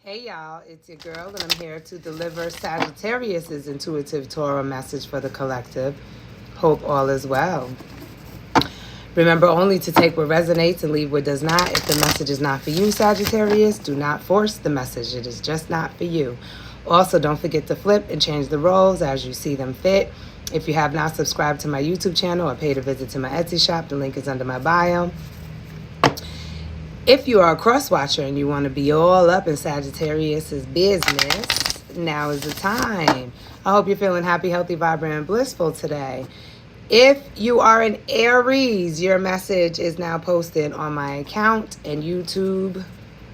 Hey y'all, it's your girl and I'm here to deliver Sagittarius's intuitive Torah message for the collective. Hope all is well. Remember only to take what resonates and leave what does not. If the message is not for you, Sagittarius, do not force the message. It is just not for you. Also, don't forget to flip and change the roles as you see them fit. If you have not subscribed to my YouTube channel or paid a visit to my Etsy shop, the link is under my bio. If you are a cross-watcher and you want to be all up in Sagittarius's business, now is the time. I hope you're feeling happy, healthy, vibrant, and blissful today. If you are an Aries, your message is now posted on my account and YouTube.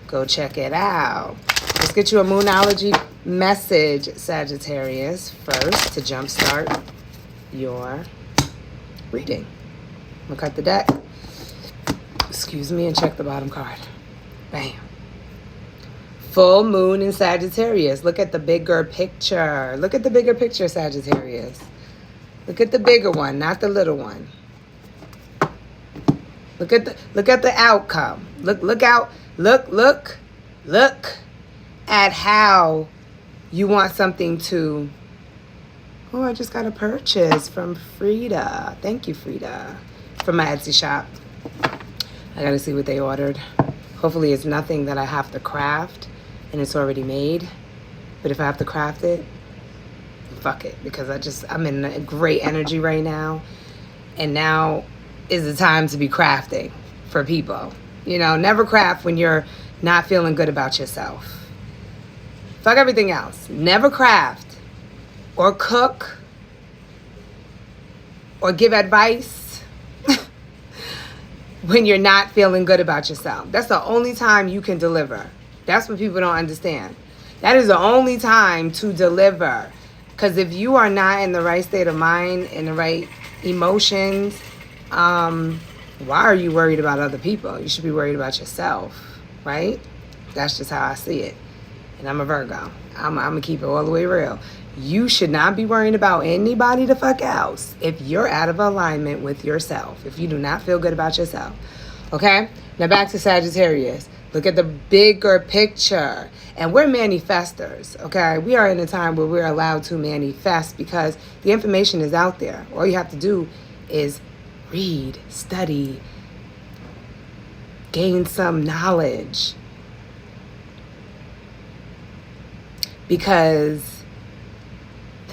Go check it out. Let's get you a Moonology message, Sagittarius, first to jumpstart your reading. I'm going to cut the deck. Excuse me, and check the bottom card. Bam. Full moon in Sagittarius. Look at the bigger picture. Look at the bigger picture, Sagittarius. Look at the bigger one, not the little one. Look at the outcome. Look at how you want something to. Oh, I just got a purchase from Frida. Thank you, Frida, from my Etsy shop. I gotta see what they ordered. Hopefully it's nothing that I have to craft and it's already made. But if I have to craft it, fuck it. Because I'm in a great energy right now. And now is the time to be crafting for people. You know, never craft when you're not feeling good about yourself. Fuck everything else. Never craft or cook or give advice when you're not feeling good about yourself. That's the only time you can deliver. That's what people don't understand. That is the only time to deliver. Because if you are not in the right state of mind, in the right emotions, why are you worried about other people? You should be worried about yourself, right? That's just how I see it. And I'm a Virgo. I'm going to keep it all the way real. You should not be worrying about anybody the fuck else if you're out of alignment with yourself, if you do not feel good about yourself. Okay? Now back to Sagittarius. Look at the bigger picture. And we're manifestors, okay? We are in a time where we're allowed to manifest because the information is out there. All you have to do is read, study, gain some knowledge. Because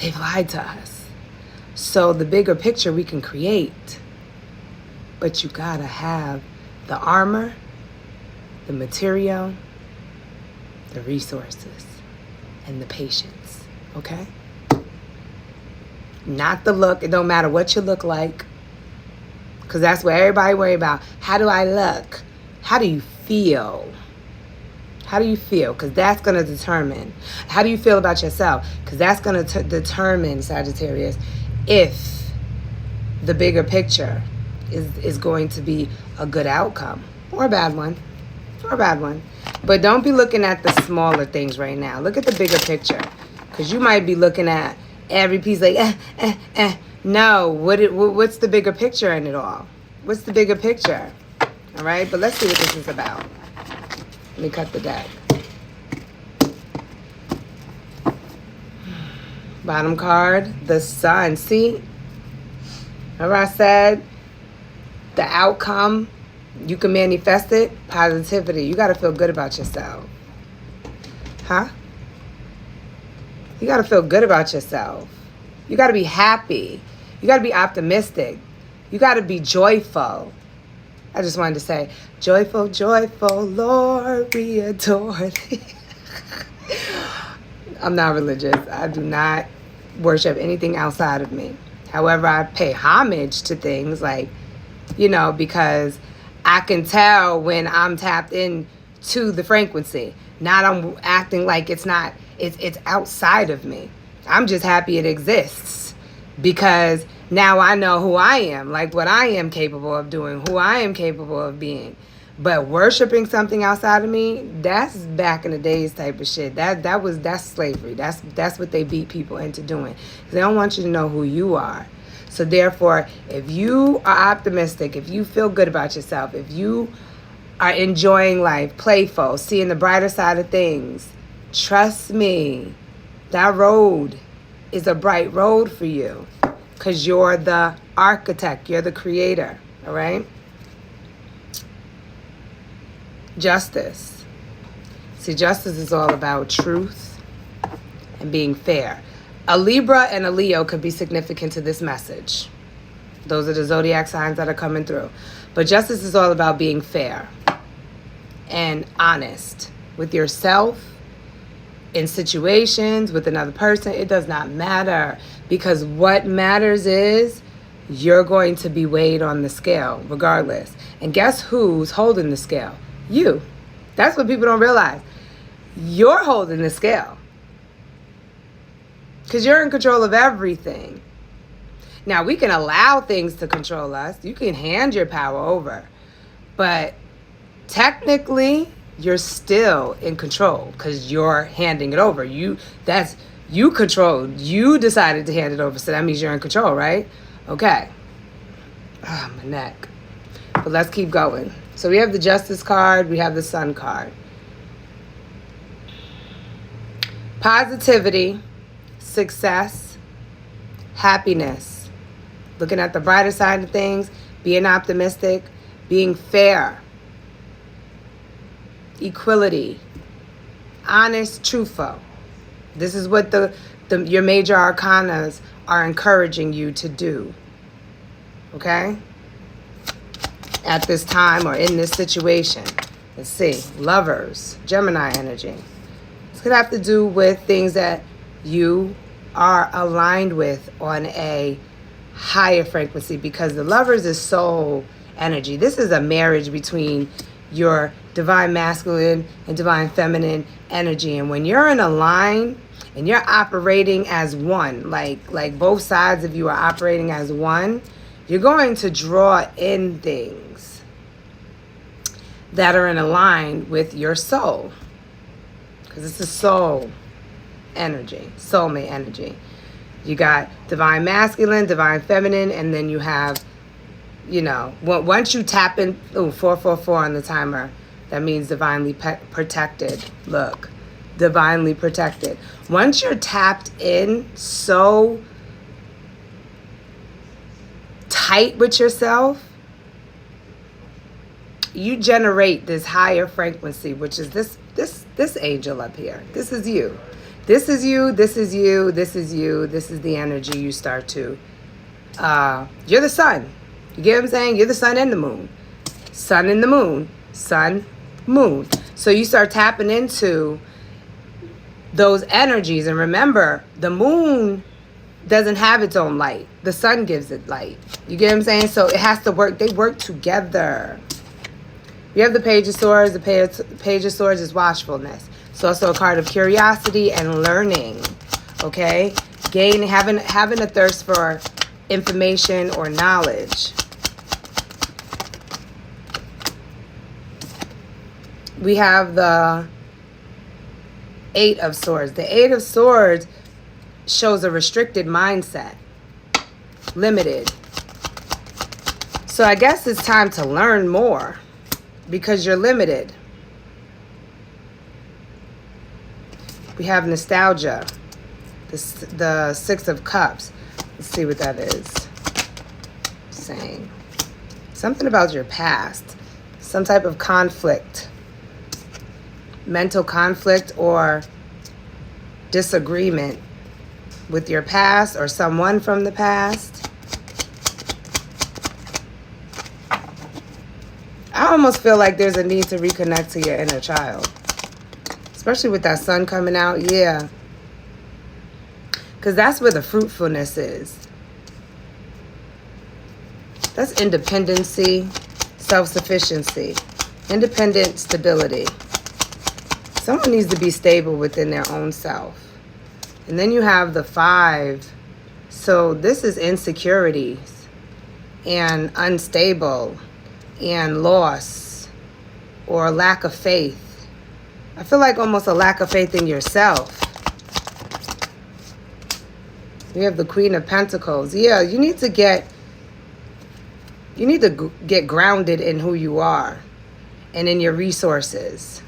they've lied to us. So the bigger picture we can create. But you gotta have the armor, the material, the resources, and the patience. Okay? Not the look. It don't matter what you look like. Because that's what everybody worry about. How do I look? How do you feel? How do you feel? Because that's going to determine. How do you feel about yourself? Because that's going to determine, Sagittarius, if the bigger picture is going to be a good outcome or a bad one. Or a bad one. But don't be looking at the smaller things right now. Look at the bigger picture. Because you might be looking at every piece like, No, what's the bigger picture in it all? What's the bigger picture? All right? But let's see what this is about. Let me cut the deck. Bottom card, the sun. See? Remember I said the outcome, you can manifest it. Positivity. You got to feel good about yourself. Huh? You got to feel good about yourself. You got to be happy. You got to be optimistic. You got to be joyful. I just wanted to say, joyful, joyful, Lord, we adore thee. I'm not religious. I do not worship anything outside of me. However, I pay homage to things like, because I can tell when I'm tapped into the frequency. Not I'm acting like it's not, it's outside of me. I'm just happy it exists because now I know who I am, like what I am capable of doing, who I am capable of being. But worshiping something outside of me, that's back in the days type of shit. That's slavery. That's what they beat people into doing. They don't want you to know who you are. So therefore, if you are optimistic, if you feel good about yourself, if you are enjoying life, playful, seeing the brighter side of things, Trust me, that road is a bright road for you because you're the architect, you're the creator, all right? Justice. See, justice is all about truth and being fair. A Libra and a Leo could be significant to this message. Those are the zodiac signs that are coming through. But justice is all about being fair and honest with yourself, in situations, with another person. It does not matter, because what matters is you're going to be weighed on the scale regardless. And guess who's holding the scale? You. That's what people don't realize. You're holding the scale because you're in control of everything. Now, we can allow things to control us. You can hand your power over. But technically, you're still in control because you're handing it over. You controlled. You decided to hand it over, so that means you're in control, right? Okay. Oh, my neck. But let's keep going. So we have the Justice card. We have the Sun card. Positivity, success, happiness. Looking at the brighter side of things, being optimistic, being fair, equality, honest, truthful. This is what your major arcanas are encouraging you to do. Okay? At this time or in this situation. Let's see. Lovers, Gemini energy. It's going to have to do with things that you are aligned with on a higher frequency, because the Lovers is soul energy. This is a marriage between your divine masculine and divine feminine energy. And when you're in a line and you're operating as one, like both sides of you are operating as one, you're going to draw in things that are in a line with your soul. Because it's a soul energy, soulmate energy. You got divine masculine, divine feminine, and then you have, once you tap in, 444 on the timer, that means divinely protected. Look, divinely protected. Once you're tapped in so tight with yourself, you generate this higher frequency, which is this angel up here. This is you. This is you, this is you, this is you, this is the energy you start to, you're the sun. You get what I'm saying? You're the sun and the moon. Sun and the moon. Sun, moon. So you start tapping into those energies. And remember, the moon doesn't have its own light. The sun gives it light. You get what I'm saying? So it has to work. They work together. You have the Page of Swords. The Page of Swords is watchfulness. It's also a card of curiosity and learning. Okay? Having a thirst for information or knowledge. We have the Eight of Swords. The Eight of Swords shows a restricted mindset. Limited. So I guess it's time to learn more because you're limited. We have nostalgia. The Six of Cups. Let's see what that is saying. Something about your past. Some type of conflict. Mental conflict or disagreement with your past or someone from the past. I almost feel like there's a need to reconnect to your inner child. Especially with that sun coming out, yeah. Because that's where the fruitfulness is. That's independency, self-sufficiency, independent stability. Someone needs to be stable within their own self. And then you have the Five. So this is insecurities and unstable and loss or lack of faith. I feel like almost a lack of faith in yourself. We have the Queen of Pentacles. Yeah, you need to get grounded in who you are and in your resources.